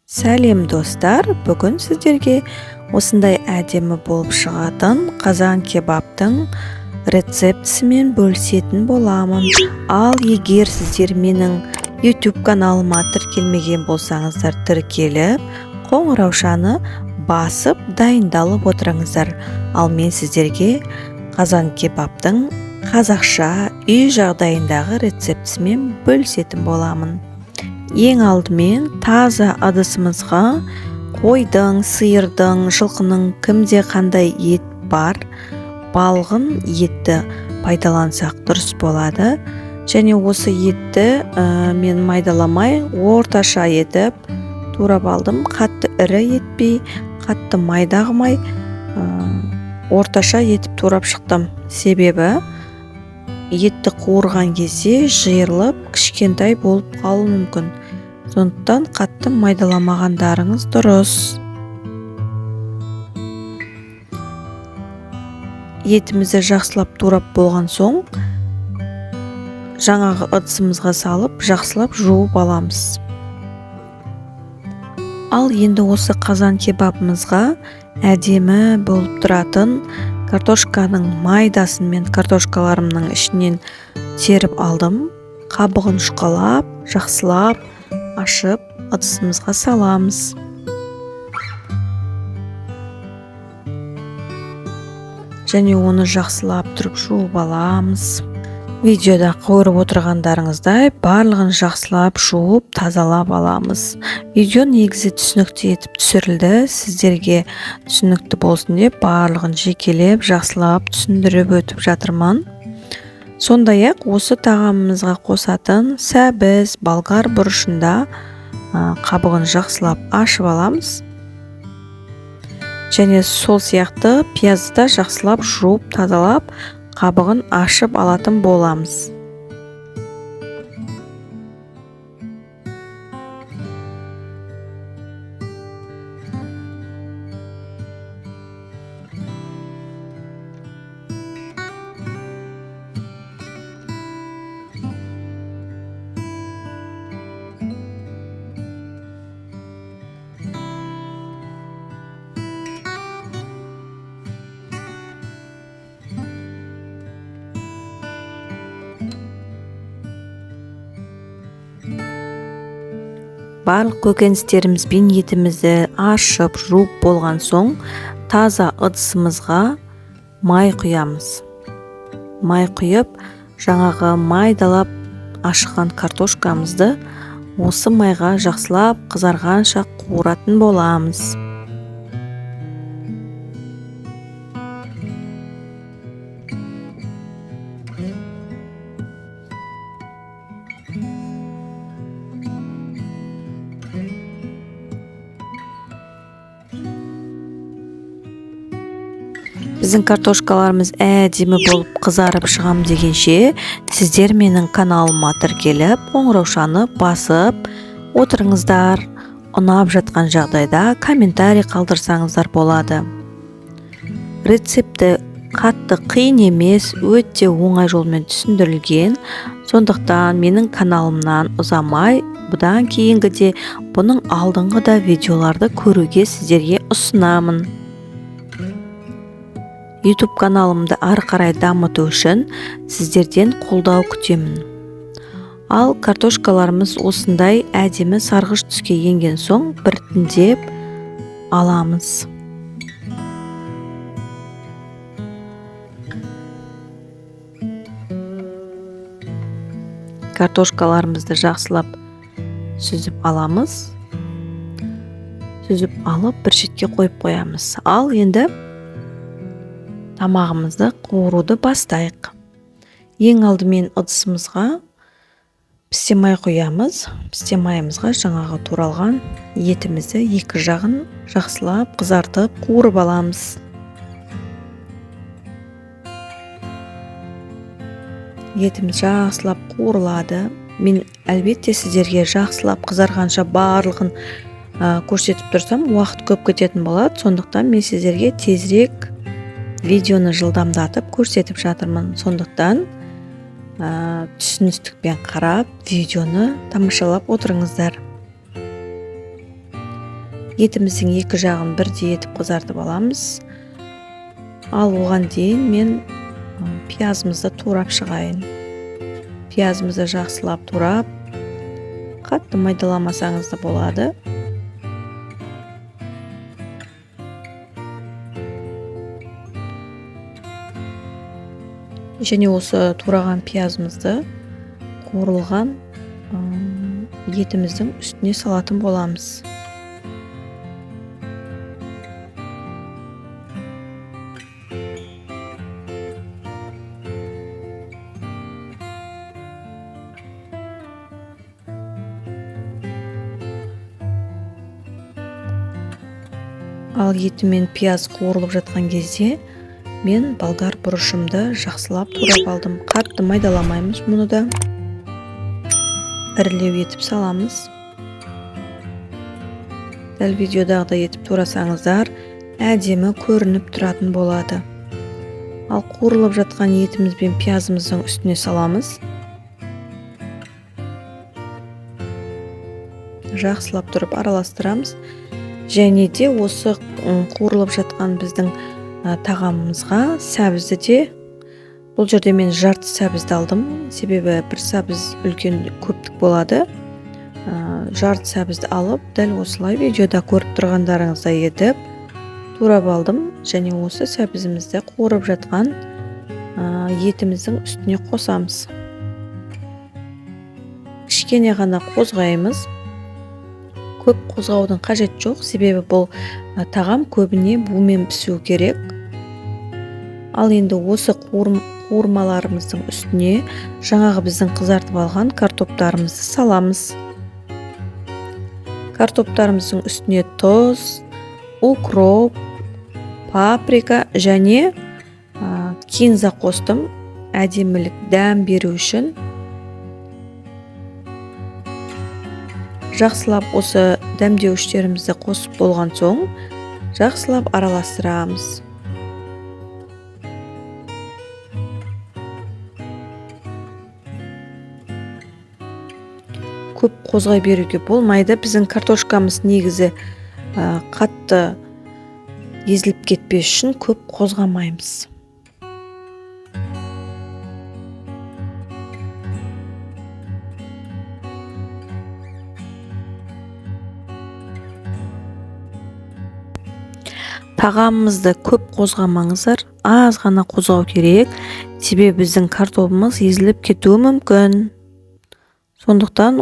Сәлем достар, бүгін сіздерге осындай әдемі болып шығатын қазан кебаптың рецептісімен бөлісетін боламын. Ал егер сіздер менің YouTube каналыма тіркелмеген болсаңыздар, тіркеліп, қоңыраушаны басып дайындалып отырыңыздар. Ал мен сіздерге қазан кебаптың қазақша үй жағдайындағы рецептісімен бөлісетін боламын. Ең алдымен таза ыдысымызға қойдың, сиырдың, жылқының кімде қандай ет бар, балғын етті пайдалансақ дұрыс болады. Және осы етті мен майдаламай, орташа етіп турап алдым. Қатты ірі етпей, қатты майда қылмай, орташа етіп турап шықтым. Себебі етті қуырған кезде жиырылып, кішкентай болып қалуы мүмкін. Сондықтан қатты майдаламағандарыңыз дұрыс. Етімізді жақсылап турап болған соң, жаңағы ыдысымызға салып, жақсылап жуып аламыз. Ал енді осы қазан кебабымызға әдемі болып тұратын картошканың майдасын мен картошкаларымның ішінен теріп алдым. Қабығын шұқалап, жақсылап ашып, ыдысымызға саламыз. Және оны жақсылап тұрып жуып аламыз. Видеода көріп отырғандарыңыздай барлығын жақсылап жуып, тазалап аламыз. Видео негізі түсінікті етіп түсірілді. Сіздерге түсінікті болсын деп барлығын жекелеп, жақсылап түсіндіріп өтіп жатырмын. Сондай-ақ осы тағамымызға қосатын сәбіз, болгар бұрышында қабығын жақсылап ашып аламыз. Және сол сияқты пиязды да жақсылап жуып, тазалап, қабығын ашып алатын боламыз. Барлық көкөністеріміз бен етімізді ашып, жуып болған соң, таза ыдысымызға май құямыз. Май құйып, жаңағы майдалап ашыған картошкамызды осы майға жақсылап қызарғанша қуыратын боламыз. Біздің картошкаларымыз әдемі болып қызарып шығам дегенше, сіздер менің каналыма тіркеліп, қоңыраушаны басып отырыңыздар. Ұнап жатқан жағдайда комментарий қалдырсаңыздар болады. Рецепті қатты қиын емес, өте оңай жолмен түсіндірілген. Сондықтан менің каналымнан ұзамай, бұдан кейінгіде бұның алдыңғы да видеоларды көруге сіздерге ұсынамын. YouTube каналымды ары қарай дамыту үшін сіздерден қолдау күтемін. Ал картошкаларымыз осындай әдемі сарғыш түске енген соң біртіндеп аламыз. Картошкаларымызды жақсылап сүзіп аламыз. Сүзіп алып бір шетке қойып қоямыз. Ал енді тамағымызды қуыруды бастайық. Ең алдымен ыдысымызға пістемай құямыз. Пістемайымызға жаңағы туралған етімізді екі жағын жақсылап қызартып қуырып аламыз. Етіміз жақсылап қуырылады. Мен әлбетте сіздерге жақсылап қызарғанша барлығын көрсетіп тұрсам, уақыт көп кететін болады. Сондықтан мен сіздерге тезірек видеоны жылдамдатып көрсетіп жатырмын. Сондықтан түсіністікпен қарап, видеоны тамашалап отырыңыздар. етіміздің екі жағын бірдей етіп қызартып аламыз. Ал оған дейін мен пиязымызды турап шығайын. Пиязымызды жақсылап турап, қатты майдаламасаңыз да болады. Және осы тураған пиязымызды қуырылған етіміздің үстіне салатын боламыз. Ал еті мен пияз қуырылып жатқан кезде мен болгар бұрышымды жақсылап турап алдым. Қатты майдаламаймыз, мұны да ірілеу етіп саламыз. Дәл видеодағыдай етіп турасаңыздар, әдемі көрініп тұратын болады. Ал қуырылып жатқан етіміз бен пиязымыздың үстіне саламыз. Жақсылап тұрып араластырамыз. Және де осы қуырылып жатқан біздің тағамымызға сәбізді де, бұл жерде мен жарты сәбізді алдым, себебі бір сәбіз үлкен көптік болады. Жарты сәбізді алып, дәл осылай видеода көріп тұрғандарыңыздай етіп турап алдым. Және осы сәбізімізді қуырып жатқан етіміздің үстіне қосамыз. Кішкене ғана қозғаймыз. Көп қозғаудың қажет жоқ, себебі бұл тағам көбіне бумен пісу керек. Ал енді осы қуырмаларымыздың үстіне жаңағы біздің қызартып алған картоптарымызды саламыз. Картоптарымыздың үстіне тұз, укроп, паприка және кинза қостым, әдемілік дәм беру үшін. Жақсылап осы дәмдеуіштерімізді қосып болған соң, жақсылап араластырамыз. Көп қозғай беруге болмайды. Біздің картошкамыз негізі қатты езіліп кетпес үшін көп қозғамаймыз. Тағамымызды көп қозғамаңыздар, аз ғана қозғау керек, себебі біздің картопымыз езіліп кетуі мүмкін. Сондықтан